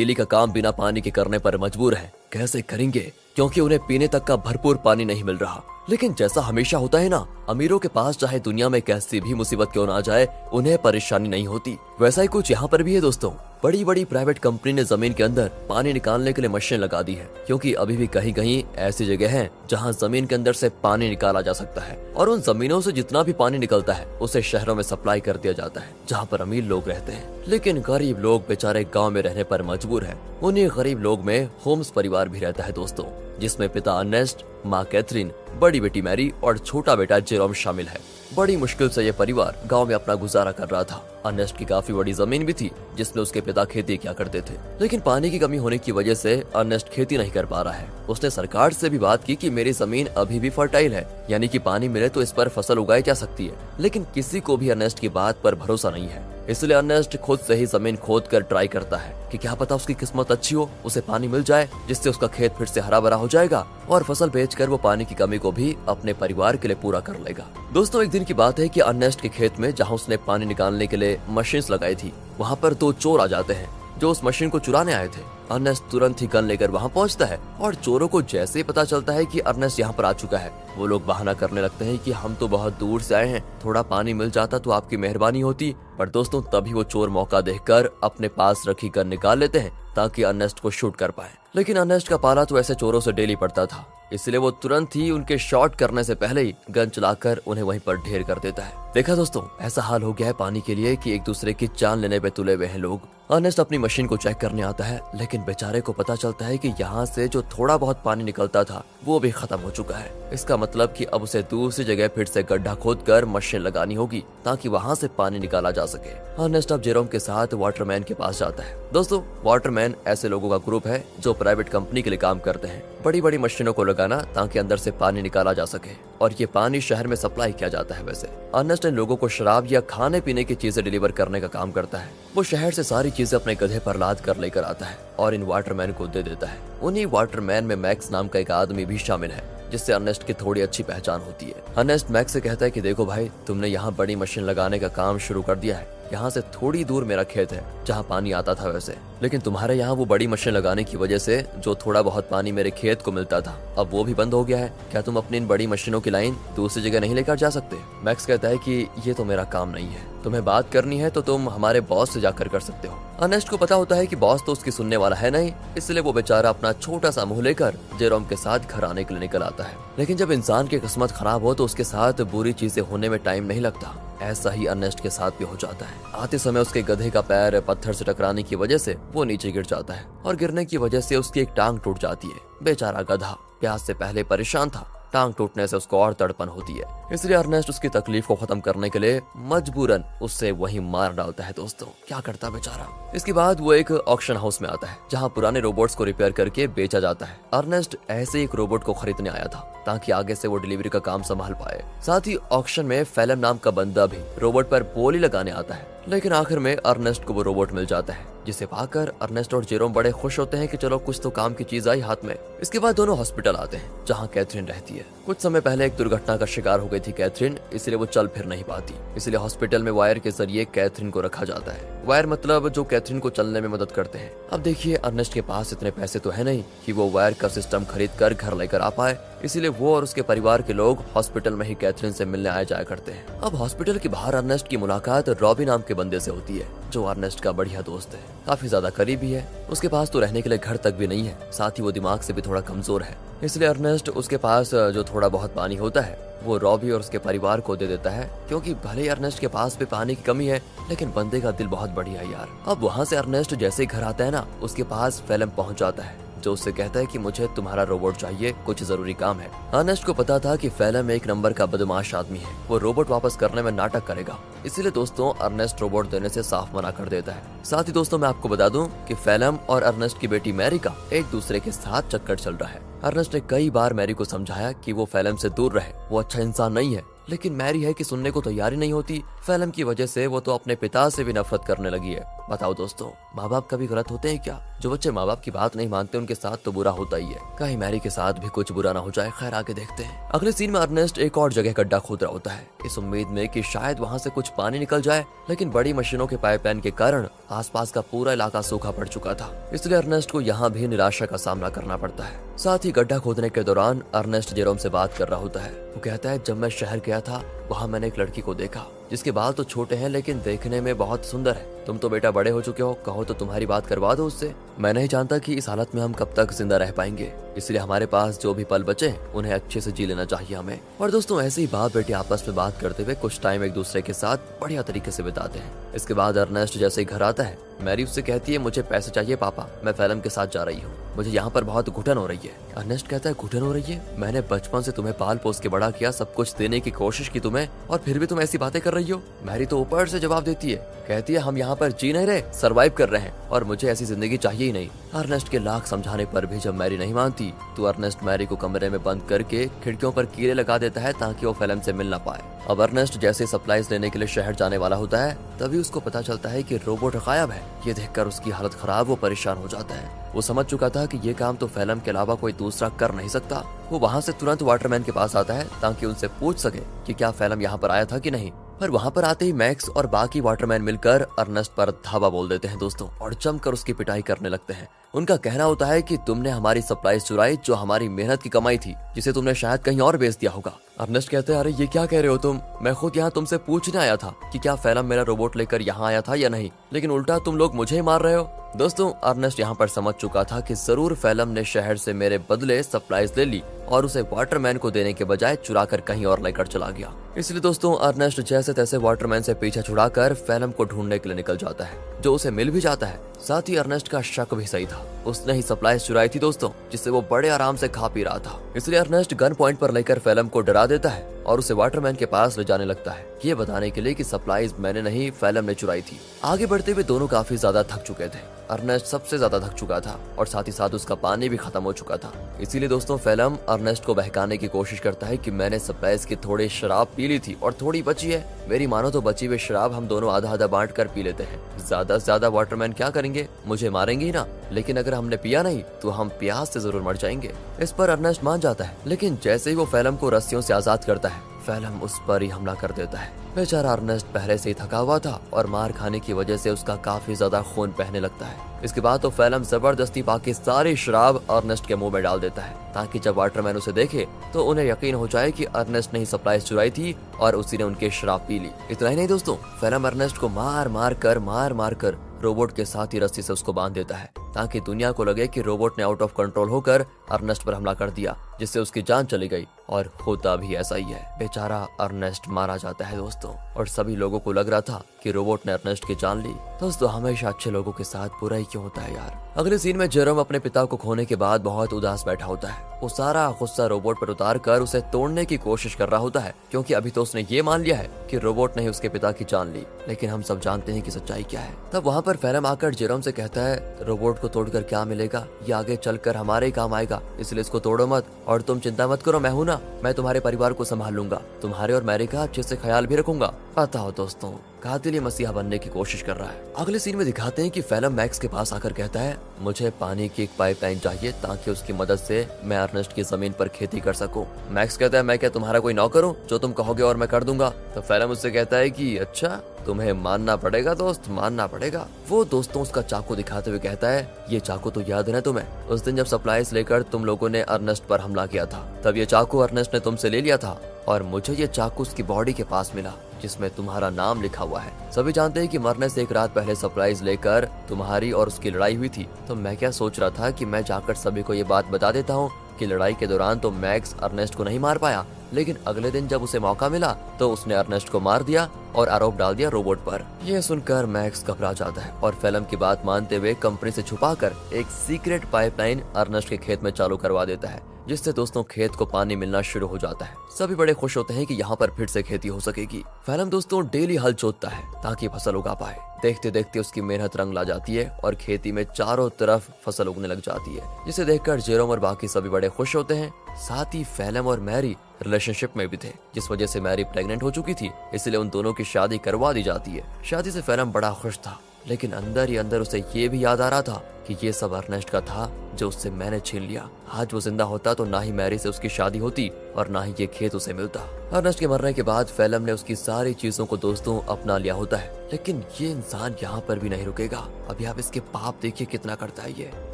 Daily का काम बिना पानी के करने पर मजबूर हैं। कैसे करेंगे, क्योंकि उन्हें पीने तक का भरपूर पानी नहीं मिल रहा। लेकिन जैसा हमेशा होता है ना, अमीरों के पास चाहे दुनिया में कैसी भी मुसीबत क्यों ना आ जाए, उन्हें परेशानी नहीं होती। वैसा ही कुछ यहाँ पर भी है दोस्तों। बड़ी बड़ी प्राइवेट कंपनी ने जमीन के अंदर पानी निकालने के लिए मशीन लगा दी है, क्योंकि अभी भी कहीं कहीं ऐसी जगह है जहाँ जमीन के अंदर से पानी निकाला जा सकता है, और उन जमीनों से जितना भी पानी निकलता है उसे शहरों में सप्लाई कर दिया जाता है, जहाँ पर अमीर लोग रहते हैं। लेकिन गरीब लोग बेचारे गाँव में रहने पर मजबूर है। उन्हीं गरीब लोग में होम्स परिवार भी रहता है दोस्तों, जिसमें पिता अर्नेस्ट, माँ कैथरीन, बड़ी बेटी मैरी और छोटा बेटा जेरोम शामिल है। बड़ी मुश्किल से ये परिवार गांव में अपना गुजारा कर रहा था। अर्नेस्ट की काफी बड़ी जमीन भी थी, जिसमें उसके पिता खेती किया करते थे। लेकिन पानी की कमी होने की वजह से अर्नेस्ट खेती नहीं कर पा रहा है। उसने सरकार से भी बात की कि मेरी जमीन अभी भी फर्टाइल है, यानी कि पानी मिले तो इस पर फसल उगाई जा सकती है। लेकिन किसी को भी अर्नेस्ट की बात पर भरोसा नहीं है। इसलिए अर्नेस्ट खुद से ही जमीन खोद कर ट्राई करता है कि क्या पता उसकी किस्मत अच्छी हो, उसे पानी मिल जाए, जिससे उसका खेत फिर से हरा भरा हो जाएगा और फसल बेचकर वो पानी की कमी को भी अपने परिवार के लिए पूरा कर लेगा। दोस्तों, एक दिन की बात है कि अर्नेस्ट के खेत में जहाँ उसने पानी निकालने के लिए मशीन लगाई थी, वहाँ पर 2 चोर आ जाते हैं जो उस मशीन को चुराने आए थे। अर्नेस्ट तुरंत ही गन लेकर वहाँ पहुँचता है, और चोरों को जैसे ही पता चलता है कि अर्नेस्ट यहाँ पर आ चुका है, वो लोग बहाना करने लगते हैं कि हम तो बहुत दूर से आए हैं, थोड़ा पानी मिल जाता तो आपकी मेहरबानी होती। पर दोस्तों, तभी वो चोर मौका देखकर अपने पास रखी गन निकाल लेते हैं ताकि अर्नेस्ट को शूट कर पाए। लेकिन अर्नेस्ट का पाला तो ऐसे चोरों से डेली पड़ता था, इसलिए वो तुरंत ही उनके शॉट करने से पहले ही गन चलाकर उन्हें वहीं पर ढेर कर देता है। देखा दोस्तों, ऐसा हाल हो गया है पानी के लिए कि एक दूसरे की जान लेने पे तुले हुए हैं लोग। अर्नेस्ट अपनी मशीन को चेक करने आता है, लेकिन बेचारे को पता चलता है कि यहाँ से जो थोड़ा बहुत पानी निकलता था वो भी खत्म हो चुका है। इसका मतलब कि अब उसे दूसरी जगह फिर से गड्ढा खोदकर मशीन लगानी होगी ताकि वहाँ से पानी निकाला जा सके। अर्नेस्ट अब जेरोम के साथ वाटरमैन के पास जाता है। दोस्तों, वाटरमैन ऐसे लोगों का ग्रुप है जो प्राइवेट कंपनी के लिए काम करते हैं, बड़ी बड़ी मशीनों को लगाना ताकि अंदर से पानी निकाला जा सके, और ये पानी शहर में सप्लाई किया जाता है। वैसे अर्नेस्ट इन लोगों को शराब या खाने पीने की चीजें डिलीवर करने का काम करता है। वो शहर से सारी चीजें अपने गधे पर लाद कर लेकर आता है और इन वाटरमैन को दे देता है। उन्हीं वाटरमैन में मैक्स नाम का एक आदमी भी शामिल है, जिससे अर्नेस्ट की थोड़ी अच्छी पहचान होती है। अर्नेस्ट मैक्स से कहता है कि देखो भाई, तुमने यहाँ बड़ी मशीन लगाने का काम शुरू कर दिया है। यहाँ से थोड़ी दूर मेरा खेत है जहाँ पानी आता था वैसे, लेकिन तुम्हारे यहाँ वो बड़ी मशीन लगाने की वजह से जो थोड़ा बहुत पानी मेरे खेत को मिलता था, अब वो भी बंद हो गया है। क्या तुम अपनी इन बड़ी मशीनों की लाइन दूसरी जगह नहीं लेकर जा सकते? मैक्स कहता है कि ये तो मेरा काम नहीं है, तुम्हें बात करनी है तो तुम हमारे बॉस से जाकर कर सकते हो। अर्नेस्ट को पता होता है कि बॉस तो उसकी सुनने वाला है नहीं, इसलिए वो बेचारा अपना छोटा सा मुंह लेकर जेरोम के साथ घर आने के लिए निकल आता है। लेकिन जब इंसान की किस्मत खराब हो तो उसके साथ बुरी चीजें होने में टाइम नहीं लगता। ऐसा ही अर्नेस्ट के साथ भी हो जाता है। आते समय उसके गधे का पैर पत्थर से टकराने की वजह से वो नीचे गिर जाता है, और गिरने की वजह से उसकी एक टांग टूट जाती है। बेचारा गधा प्यास से पहले परेशान था, टांग टूटने से उसको और तड़पन होती है, इसलिए अर्नेस्ट उसकी तकलीफ को खत्म करने के लिए मजबूरन उससे वहीं मार डालता है। दोस्तों, क्या करता बेचारा। इसके बाद वो एक ऑक्शन हाउस में आता है जहाँ पुराने रोबोट्स को रिपेयर करके बेचा जाता है। अर्नेस्ट ऐसे एक रोबोट को खरीदने आया था ताकि आगे से वो डिलीवरी का काम संभाल पाए। साथ ही ऑक्शन में फेलम नाम का बंदा भी रोबोट पर बोली लगाने आता है, लेकिन आखिर में अर्नेस्ट को वो रोबोट मिल जाता है, जिसे पाकर अर्नेस्ट और जेरोम बड़े खुश होते हैं कि चलो कुछ तो काम की चीज आई हाथ में। इसके बाद दोनों हॉस्पिटल आते हैं जहाँ कैथरीन रहती है। कुछ समय पहले एक दुर्घटना का शिकार हो गई थी कैथरीन, इसलिए वो चल फिर नहीं पाती। इसलिए हॉस्पिटल में वायर के जरिए कैथरीन को रखा जाता है। वायर मतलब जो कैथरीन को चलने में मदद करते हैं। अब देखिए, अर्नेस्ट के पास इतने पैसे तो है नहीं कि वो वायर का सिस्टम खरीद कर घर लेकर आ पाए, इसीलिए वो और उसके परिवार के लोग हॉस्पिटल में ही कैथरीन से मिलने आया जाया करते हैं। अब हॉस्पिटल के बाहर अर्नेस्ट की मुलाकात रॉबी नाम के बंदे से होती है, जो अर्नेस्ट का बढ़िया दोस्त है, काफी ज्यादा करीबी है। उसके पास तो रहने के लिए घर तक भी नहीं है, साथ ही वो दिमाग से भी थोड़ा कमजोर है, इसलिए अर्नेस्ट उसके पास जो थोड़ा बहुत पानी होता है वो रॉबी और उसके परिवार को दे देता है, क्योंकि भले ही अर्नेस्ट के पास भी पानी की कमी है, लेकिन बंदे का दिल बहुत बढ़िया है यार। अब वहाँ से अर्नेस्ट जैसे ही घर आता है ना, उसके पास फेलम पहुँच जाता है, जो उससे कहता है कि मुझे तुम्हारा रोबोट चाहिए, कुछ जरूरी काम है। अर्नेस्ट को पता था कि फेलम एक नंबर का बदमाश आदमी है, वो रोबोट वापस करने में नाटक करेगा, इसीलिए दोस्तों अर्नेस्ट रोबोट देने से साफ मना कर देता है। साथ ही दोस्तों मैं आपको बता दूं कि फेलम और अर्नेस्ट की बेटी मैरी का एक दूसरे के साथ चक्कर चल रहा है। अर्नेस्ट ने कई बार मैरी को समझाया कि वो फेलम से दूर रहे, वो अच्छा इंसान नहीं है, लेकिन मैरी है कि सुनने को तैयार ही नहीं होती। फेलम की वजह से वो तो अपने पिता से भी नफरत करने लगी है। बताओ दोस्तों, माँ बाप कभी गलत होते हैं क्या? जो बच्चे माँ बाप की बात नहीं मानते उनके साथ तो बुरा होता ही है। कहीं मैरी के साथ भी कुछ बुरा ना हो जाए। खैर आगे देखते हैं। अगले सीन में अर्नेस्ट एक और जगह गड्ढा खोद रहा होता है, इस उम्मीद में कि शायद वहाँ से कुछ पानी निकल जाए, लेकिन बड़ी मशीनों के पाइपलाइन के कारण आसपास का पूरा इलाका सूखा पड़ चुका था। इसलिए अर्नेस्ट को यहाँ भी निराशा का सामना करना पड़ता है। साथ ही गड्ढा खोदने के दौरान अर्नेस्ट जेरोम से बात कर रहा होता है। वो कहता है, जब मैं शहर गया था वहाँ मैंने एक लड़की को देखा जिसके बाल तो छोटे हैं लेकिन देखने में बहुत सुंदर है। तुम तो बेटा बड़े हो चुके हो, कहो तो तुम्हारी बात करवा दो उससे। मैं नहीं जानता कि इस हालत में हम कब तक जिंदा रह पाएंगे, इसलिए हमारे पास जो भी पल बचे उन्हें अच्छे से जी लेना चाहिए हमें। और दोस्तों ऐसे ही बाप बेटे आपस में बात करते हुए कुछ टाइम एक दूसरे के साथ बढ़िया तरीके से बिताते हैं। इसके बाद अर्नेस्ट जैसे ही घर आता है, मैरी उससे कहती है, मुझे पैसे चाहिए पापा, मैं फैलम के साथ जा रही हूँ, मुझे यहाँ पर बहुत घुटन हो रही है। अर्नेस्ट कहता है, घुटन हो रही है? मैंने बचपन से तुम्हें पाल पोस के बड़ा किया, सब कुछ देने की कोशिश की तुम्हें, और फिर भी तुम ऐसी बातें कर रही हो। मैरी तो ऊपर से जवाब देती है, कहती है, हम यहाँ पर जी नहीं रहे, सर्वाइव कर रहे हैं और मुझे ऐसी जिंदगी चाहिए ही नहीं। अर्नेस्ट के लाख समझाने पर भी जब मैरी नहीं मानती तो अर्नेस्ट मैरी को कमरे में बंद करके खिड़कियों पर कीले लगा देता है ताकि वो फैलम से मिल ना पाए। अब अर्नेस्ट जैसे सप्लाईज लेने के लिए शहर जाने वाला होता है, तभी उसको पता चलता है कि रोबोट गायब है। ये देखकर उसकी हालत खराब, वो परेशान हो जाता है। वो समझ चुका था कि ये काम तो फैलम के अलावा कोई दूसरा कर नहीं सकता। वो वहाँ से तुरंत वाटरमैन के पास आता है ताकि उनसे पूछ सके कि क्या फैलम यहाँ पर आया था कि नहीं। पर वहाँ पर आते ही मैक्स और बाकी वाटरमैन मिलकर अर्नेस्ट पर धावा बोल देते हैं दोस्तों, और जमकर उसकी पिटाई करने लगते हैं। उनका कहना होता है कि तुमने हमारी सप्लाईज चुराई, जो हमारी मेहनत की कमाई थी, जिसे तुमने शायद कहीं और बेच दिया होगा। अर्नेस्ट कहते हैं, अरे ये क्या कह रहे हो तुम? मैं खुद यहाँ तुमसे पूछने आया था कि क्या फैलम मेरा रोबोट लेकर यहाँ आया था या नहीं, लेकिन उल्टा तुम लोग मुझे ही मार रहे हो। दोस्तों अर्नेस्ट यहाँ पर समझ चुका था कि जरूर फैलम ने शहर से मेरे बदले सप्लाईज ले ली और उसे वाटरमैन को देने के बजाय चुरा कर कहीं और लेकर चला गया। इसलिए दोस्तों अर्नेस्ट जैसे तैसे वाटरमैन से पीछा छुड़ाकर फैलम को ढूंढने के लिए निकल जाता है, जो उसे मिल भी जाता है। साथ ही अर्नेस्ट का शक भी सही था, उसने ही सप्लाईज चुराई थी दोस्तों, जिससे वो बड़े आराम से खा पी रहा था। इसलिए अर्नेस्ट गन पॉइंट पर लेकर फैलम को डरा देता है और उसे वाटरमैन के पास ले जाने लगता है, ये बताने के लिए कि सप्लाईज मैंने नहीं फैलम ने चुराई थी। आगे बढ़ते हुए दोनों काफी ज्यादा थक चुके थे। अर्नेस्ट सबसे ज्यादा थक चुका था और साथ ही साथ उसका पानी भी खत्म हो चुका था। इसीलिए दोस्तों फैलम अर्नेस्ट को बहकाने की कोशिश करता है कि मैंने सप्लाईज की थोड़ी शराब पी ली थी और थोड़ी बची है, मेरी मानो तो बची हुई शराब हम दोनों आधा आधा बांट कर पी लेते हैं। ज्यादा से ज्यादा वाटरमैन क्या करेंगे, मुझे मारेंगे ही ना, लेकिन अगर हमने पिया नहीं तो हम प्यास से जरूर मर जाएंगे। इस पर अर्नेस्ट मान जाता है, लेकिन जैसे ही वो फैलम को रस्सियों से आजाद करता है, फैलम उस पर ही हमला कर देता है। बेचारा अर्नेस्ट पहले से ही थका हुआ था और मार खाने की वजह से उसका काफी ज्यादा खून बहने लगता है। इसके बाद तो फैलम जबरदस्ती बाकी सारी शराब अर्नेस्ट के मुंह में डाल देता है, ताकि जब वाटरमैन उसे देखे तो उन्हें यकीन हो जाए कि अर्नेस्ट ने ही सप्लाईज चुराई थी और उसी ने उनकी शराब पी ली। इतना ही नहीं दोस्तों, फैलम अर्नेस्ट को मार मार कर रोबोट के साथ ही रस्सी से उसको बांध देता है, ताकि दुनिया को लगे कि रोबोट ने आउट ऑफ कंट्रोल होकर अर्नेस्ट पर हमला कर दिया, जिससे उसकी जान चली गई। और होता भी ऐसा ही है, बेचारा अर्नेस्ट मारा जाता है दोस्तों। और सभी लोगों को लग रहा था कि रोबोट ने अर्नेस्ट की जान ली। दोस्तों हमेशा अच्छे लोगों के साथ बुरा ही क्यों होता है यार। अगले सीन में जेरोम अपने पिता को खोने के बाद बहुत उदास बैठा होता है। वो सारा गुस्सा रोबोट पर उतार कर उसे तोड़ने की कोशिश कर रहा होता है, क्योंकि अभी तो उसने ये मान लिया है कि रोबोट ने ही उसके पिता की जान ली। लेकिन हम सब जानते हैं कि सच्चाई क्या है। तब वहाँ पर फैलम आकर जेरोम से कहता है, रोबोट को तोड़कर क्या मिलेगा, ये आगे चलकर हमारे ही काम आएगा, इसलिए इसको तोड़ो मत और तुम चिंता मत करो, मैं हूं ना, मैं तुम्हारे परिवार को संभाल लूंगा, तुम्हारे और मैरी का अच्छे से ख्याल भी रखूंगा। पता हो दोस्तों कातिल ये मसीहा बनने की कोशिश कर रहा है। अगले सीन में दिखाते हैं कि फैलम मैक्स के पास आकर कहता है, मुझे पानी की एक पाइपलाइन चाहिए ताकि उसकी मदद से मैं अर्नेस्ट की जमीन पर खेती कर सकूं। मैक्स कहता है, मैं क्या तुम्हारा कोई नौकर हूं, जो तुम कहोगे और मैं कर दूंगा। तो फैलम उससे कहता है कि अच्छा, तुम्हें मानना पड़ेगा दोस्त, मानना पड़ेगा। वो दोस्तों उसका चाकू दिखाते हुए कहता है, ये चाकू तो याद है ना तुम्हें, उस दिन जब सप्लाईज लेकर तुम लोगों ने अर्नेस्ट पर हमला किया था, तब ये चाकू अर्नेस्ट ने तुमसे ले लिया था और मुझे ये चाकू उसकी बॉडी के पास मिला जिसमें तुम्हारा नाम लिखा हुआ है। सभी जानते हैं कि मरने से एक रात पहले सप्लाईज लेकर तुम्हारी और उसकी लड़ाई हुई थी। तो मैं क्या सोच रहा था कि मैं जाकर सभी को ये बात बता देता हूँ कि लड़ाई के दौरान तो मैक्स अर्नेस्ट को नहीं मार पाया, लेकिन अगले दिन जब उसे मौका मिला तो उसने अर्नेस्ट को मार दिया और आरोप डाल दिया रोबोट पर। यह सुनकर मैक्स घबरा जाता है और फैलम की बात मानते हुए कंपनी से छुपाकर एक सीक्रेट पाइपलाइन अर्नेस्ट के खेत में चालू करवा देता है, जिससे दोस्तों खेत को पानी मिलना शुरू हो जाता है। सभी बड़े खुश होते हैं कि यहाँ पर फिर से खेती हो सकेगी। फैलम दोस्तों डेली हल जोतता है ताकि फसल उगा पाए। देखते देखते उसकी मेहनत रंग ला जाती है और खेती में चारों तरफ फसल उगने लग जाती है, जिसे देखकर जेरोम और बाकी सभी बड़े खुश होते हैं। साथ ही फैलम और मैरी रिलेशनशिप में भी थे, जिस वजह से मैरी प्रेग्नेंट हो चुकी थी, इसलिए उन दोनों की शादी करवा दी जाती है। शादी से फैलम बड़ा खुश था लेकिन अंदर ही अंदर उसे ये भी याद आ रहा था कि ये सब अर्नेस्ट का था जो उससे मैंने छीन लिया। आज वो जिंदा होता तो ना ही मैरी से उसकी शादी होती और ना ही ये खेत उसे मिलता। अर्नेस्ट के मरने के बाद फेलम ने उसकी सारी चीजों को दोस्तों अपना लिया होता है, लेकिन ये इंसान यहाँ पर भी नहीं रुकेगा। अभी आप इसके पाप देखिए कितना करता है ये।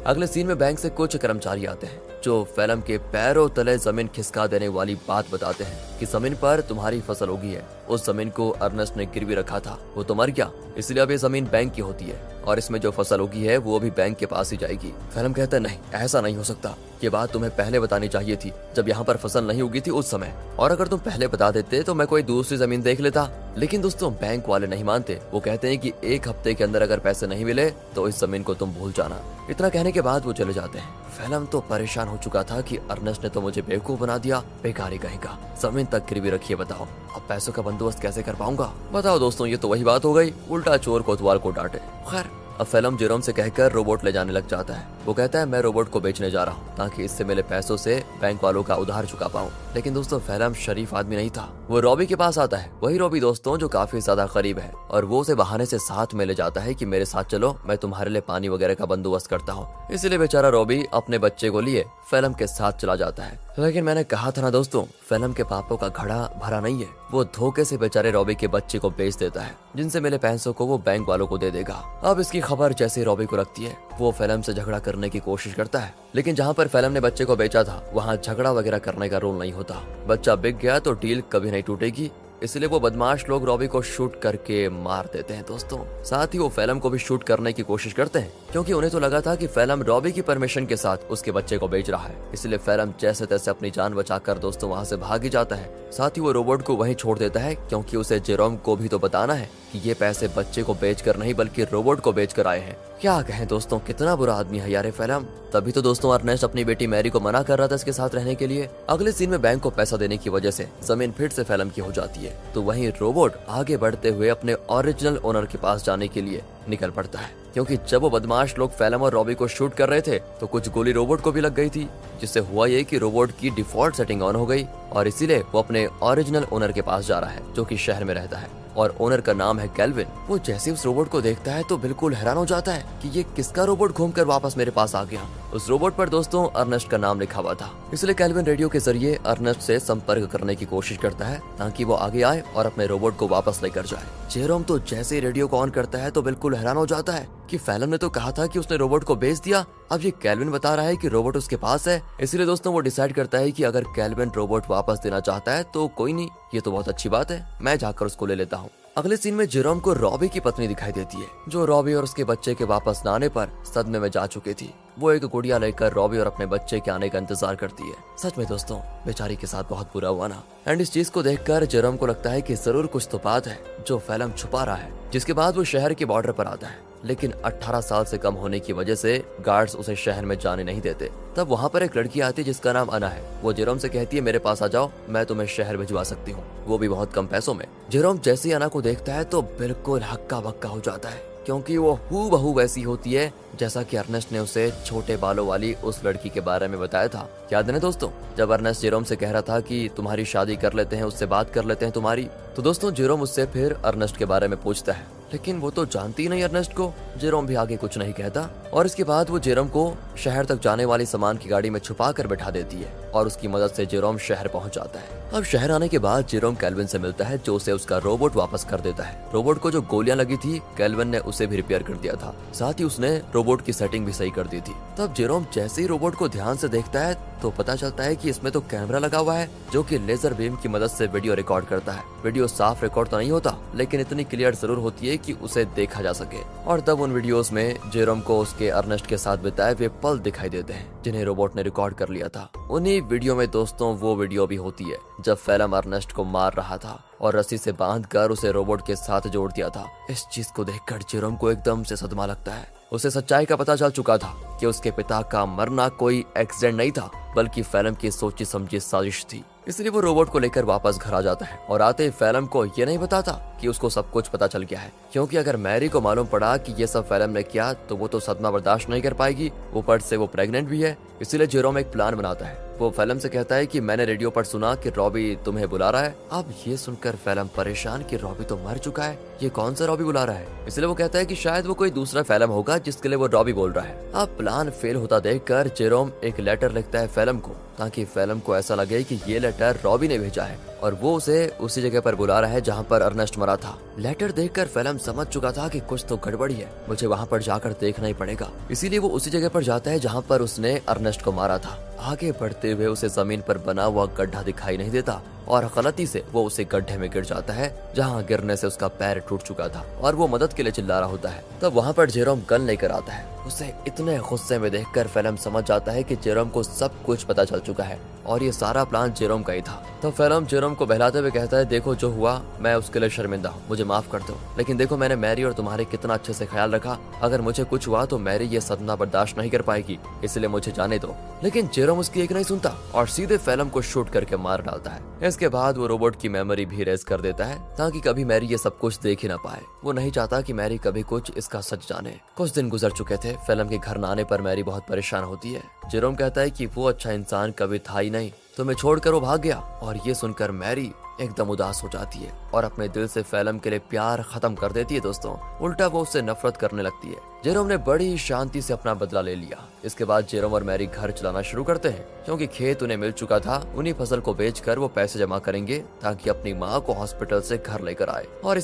अगले सीन में बैंक से कुछ कर्मचारी आते हैं जो फेलम के पैरों तले जमीन खिसका देने वाली बात बताते हैं कि जमीन पर तुम्हारी फसल उगी है। उस जमीन को अर्नेस्ट ने गिरवी रखा था, वो तो मर गया, इसलिए अब ये जमीन बैंक की होती है और इसमें जो फसल उगी है वो भी बैंक के पास ही जाएगी। फेलम कहता है नहीं, ऐसा नहीं हो सकता, ये बात तुम्हें पहले बतानी चाहिए थी जब यहाँ पर फसल नहीं उगी थी उस समय, और अगर तुम पहले बता देते तो मैं कोई दूसरी जमीन देख लेता। लेकिन दोस्तों बैंक वाले नहीं मानते, वो कहते हैं कि 1 हफ्ते के अंदर अगर पैसे नहीं मिले तो इस जमीन को तुम भूल जाना। इतना कहने के बाद वो चले जाते हैं। फेलम तो परेशान हो चुका था कि अर्नेस्ट ने तो मुझे बेवकूफ बना दिया, बेकारी कहेगा, जमीन तक गिरवी रखिए, बताओ अब पैसों का बंदोबस्त कैसे कर पाऊंगा। बताओ दोस्तों, ये तो वही बात हो गई, उल्टा चोर कोतवाल को डांटे। खैर अब फेलम जेरोम से कहकर रोबोट ले जाने लग जाता है। वो कहता है मैं रोबोट को बेचने जा रहा हूँ ताकि इससे मिले पैसों से बैंक वालों का उधार चुका पाऊँ। लेकिन दोस्तों फेलम शरीफ आदमी नहीं था, वो रॉबी के पास आता है, वही रॉबी दोस्तों जो काफी ज्यादा करीब है, और वो उसे बहाने से साथ में ले जाता है कि मेरे साथ चलो, मैं तुम्हारे लिए पानी वगैरह का बंदोबस्त करता हूँ। इसलिए बेचारा रॉबी अपने बच्चे को लिए फेलम के साथ चला जाता है। लेकिन मैंने कहा था ना दोस्तों, फेलम के पापों का घड़ा भरा नहीं है। वो धोखे से बेचारे रॉबी के बच्चे को बेच देता है, जिनसे मिले पैसों को वो बैंक वालों को दे देगा। अब इसकी खबर जैसे रॉबी को रखती है, वो फेलम से झगड़ा करने की कोशिश करता है, लेकिन जहाँ पर फेलम ने बच्चे को बेचा था वहाँ झगड़ा वगैरह करने का रूल नहीं होता। बच्चा बिक गया तो डील कभी नहीं टूटेगी, इसलिए वो बदमाश लोग रॉबी को शूट करके मार देते हैं दोस्तों। साथ ही वो फेलम को भी शूट करने की कोशिश करते हैं, क्योंकि उन्हें तो लगा था कि फेलम रॉबी की परमिशन के साथ उसके बच्चे को बेच रहा है। इसलिए फेलम जैसे तैसे अपनी जान बचाकर दोस्तों वहाँ से भाग ही जाता है। साथ ही वो रोबोट को वहीं छोड़ देता है, क्योंकि उसे जेरोम को भी तो बताना है कि ये पैसे बच्चे को बेचकर नहीं बल्कि रोबोट को बेचकर आए हैं। क्या कहें दोस्तों, कितना बुरा आदमी है यार फेलम। तभी तो दोस्तों अर्नेस्ट अपनी बेटी मैरी को मना कर रहा था इसके साथ रहने के लिए। अगले सीन में बैंक को पैसा देने की वजह से जमीन फिर से फेलम की हो जाती है, तो वहीं रोबोट आगे बढ़ते हुए अपने ओरिजिनल ओनर के पास जाने के लिए निकल पड़ता है, क्योंकि जब वो बदमाश लोग फेलम और रॉबी को शूट कर रहे थे तो कुछ गोली रोबोट को भी लग गई थी, जिससे हुआ ये कि रोबोट की डिफॉल्ट सेटिंग ऑन हो गई और इसीलिए वो अपने ओरिजिनल ओनर के पास जा रहा है जो कि शहर में रहता है और ओनर का नाम है केल्विन। वो जैसे उस रोबोट को देखता है तो बिल्कुल हैरान हो जाता है कि ये किसका रोबोट घूमकर वापस मेरे पास आ गया। उस रोबोट पर दोस्तों अर्नेस्ट का नाम लिखा हुआ था, इसलिए केल्विन रेडियो के जरिए अर्नेस्ट से संपर्क करने की कोशिश करता है ताकि वो आगे आए और अपने रोबोट को वापस लेकर जाए। जेरोम तो जैसे ही रेडियो को ऑन करता है तो बिल्कुल हैरान हो जाता है कि फेलम ने तो कहा था कि उसने रोबोट को बेच दिया, अब ये केल्विन बता रहा है कि रोबोट उसके पास है। इसलिए दोस्तों वो डिसाइड करता है कि अगर केल्विन रोबोट वापस देना चाहता है तो कोई नहीं, ये तो बहुत अच्छी बात है, मैं जाकर उसको ले लेता हूँ। अगले सीन में जेरोम को रॉबी की पत्नी दिखाई देती है, जो रॉबी और उसके बच्चे के वापस न आने पर सदमे में जा चुकी थी। वो एक गुड़िया लेकर रॉबी और अपने बच्चे के आने का इंतजार करती है। सच में दोस्तों बेचारी के साथ बहुत बुरा हुआ ना। एंड इस चीज को देखकर जेरोम को लगता है कि जरूर कुछ तो बात है जो फेलम छुपा रहा है। जिसके बाद वो शहर के बॉर्डर पर आता है, लेकिन 18 साल से कम होने की वजह से गार्ड्स उसे शहर में जाने नहीं देते। तब वहाँ पर एक लड़की आती है जिसका नाम अना है। वो जेरोम से कहती है मेरे पास आ जाओ, मैं तुम्हें शहर भिजवा सकती हूँ, वो भी बहुत कम पैसों में। जेरोम जैसे ही अना को देखता है तो बिल्कुल हक्का बक्का हो जाता है, क्योंकि वो हूबहू वैसी होती है जैसा कि अर्नेस्ट ने उसे छोटे बालों वाली उस लड़की के बारे में बताया था। याद है दोस्तों, जब अर्नेस्ट जेरोम से कह रहा था कि तुम्हारी शादी कर लेते हैं, उससे बात कर लेते हैं तुम्हारी, तो दोस्तों जेरोम उससे फिर अर्नेस्ट के बारे में पूछता है, लेकिन वो तो जानती ही नहीं अर्नेस्ट को। जेरोम भी आगे कुछ नहीं कहता और इसके बाद वो जेरोम को शहर तक जाने वाली सामान की गाड़ी में छुपा कर बैठा देती है और उसकी मदद से जेरोम शहर पहुंच जाता है। अब शहर आने के बाद जेरोम केल्विन से मिलता है, जो उसे उसका रोबोट वापस कर देता है। रोबोट को जो गोलियां लगी थी केल्विन ने उसे भी रिपेयर कर दिया था, साथ ही उसने रोबोट की सेटिंग भी सही कर दी थी। तब जेरोम जैसे ही रोबोट को ध्यान से देखता है तो पता चलता है कि इसमें तो कैमरा लगा हुआ है जो कि लेजर बीम की मदद से वीडियो रिकॉर्ड करता है। वीडियो साफ रिकॉर्ड तो नहीं होता, लेकिन इतनी क्लियर जरूर होती है कि उसे देखा जा सके। और तब उन वीडियोस में जेरोम को उसके अर्नेस्ट के साथ बिताए हुए पल दिखाई देते हैं जिन्हें रोबोट ने रिकॉर्ड कर लिया था। उन्हीं वीडियो में दोस्तों वो वीडियो भी होती है जब फेलम अर्नेस्ट को मार रहा था और रस्सी से बांधकर उसे रोबोट के साथ जोड़ दिया था। इस चीज को देखकर जेरोम को एकदम से सदमा लगता है। उसे सच्चाई का पता चल चुका था कि उसके पिता का मरना कोई एक्सीडेंट नहीं था, बल्कि फेलम की सोची समझी साजिश थी। इसलिए वो रोबोट को लेकर वापस घर आ जाता है और आते ही फेलम को ये नहीं बताता कि उसको सब कुछ पता चल गया है, क्योंकि अगर मैरी को मालूम पड़ा कि ये सब फेलम ने किया तो वो तो सदमा बर्दाश्त नहीं कर पाएगी। ऊपर से वो प्रेग्नेंट भी है। इसीलिए जेरोम एक प्लान बनाता है वो फेलम से कहता है कि मैंने रेडियो पर सुना कि रॉबी तुम्हें बुला रहा है। अब ये सुनकर फेलम परेशान कि रॉबी तो मर चुका है, ये कौन सा रॉबी बुला रहा है। इसलिए वो कहता है कि शायद वो कोई दूसरा फेलम होगा जिसके लिए वो रॉबी बोल रहा है। अब प्लान फेल होता देखकर जेरोम एक लेटर लिखता है फेलम को, ताकि फेलम को ऐसा लगे कि ये लेटर रॉबी ने भेजा है और वो उसे उसी जगह पर बुला रहा है जहाँ पर अर्नेस्ट मरा था। लेटर देखकर फेलम समझ चुका था कि कुछ तो गड़बड़ी है, मुझे वहाँ पर जाकर देखना ही पड़ेगा। इसीलिए वो उसी जगह पर जाता है जहाँ पर उसने अर्नेस्ट को मारा था। आगे बढ़ते हुए उसे जमीन पर बना हुआ गड्ढा दिखाई नहीं देता और गलती से वो उसे गड्ढे में गिर जाता है, जहाँ गिरने से उसका पैर टूट चुका था और वो मदद के लिए चिल्ला रहा होता है। तब वहाँ पर जेरोम गन लेकर आता है। उसे इतने गुस्से में देखकर फेलम समझ जाता है कि जेरोम को सब कुछ पता चल चुका है और ये सारा प्लान जेरोम का ही था। तब फेलम जेरोम को बहलाते हुए कहता है, देखो जो हुआ मैं उसके लिए शर्मिंदा हूँ, मुझे माफ कर दो, लेकिन देखो मैंने मैरी और तुम्हारे कितना अच्छे से ख्याल रखा, अगर मुझे कुछ हुआ तो मैरी ये सदमा बर्दाश्त नहीं कर पाएगी, इसलिए मुझे जाने दो। लेकिन जेरोम उसकी एक नहीं सुनता और सीधे फेलम को शूट करके मार डालता है। इसके बाद वो रोबोट की मेमोरी भी रेज कर देता है ताकि कभी मैरी ये सब कुछ देख ही ना पाए। वो नहीं चाहता कि मैरी कभी कुछ इसका सच जाने। कुछ दिन गुजर चुके थे। फेलम के घर न आने पर मैरी बहुत परेशान होती है। जेरोम कहता है कि वो अच्छा इंसान कभी था ही नहीं, तुम्हें छोड़कर वो भाग गया। और ये सुनकर मैरी एकदम उदास हो जाती है और अपने दिल से फेलम के लिए प्यार खत्म कर देती है। दोस्तों, उल्टा वो उससे नफरत करने लगती है। जेरोम ने बड़ी शांति से अपना बदला ले लिया। इसके बाद जेरोम और मैरी घर चलाना शुरू करते हैं, क्योंकि खेत उन्हें मिल चुका था। उन्हीं फसल को बेचकर वो पैसे जमा करेंगे ताकि अपनी माँ को हॉस्पिटल से घर लेकर आए। और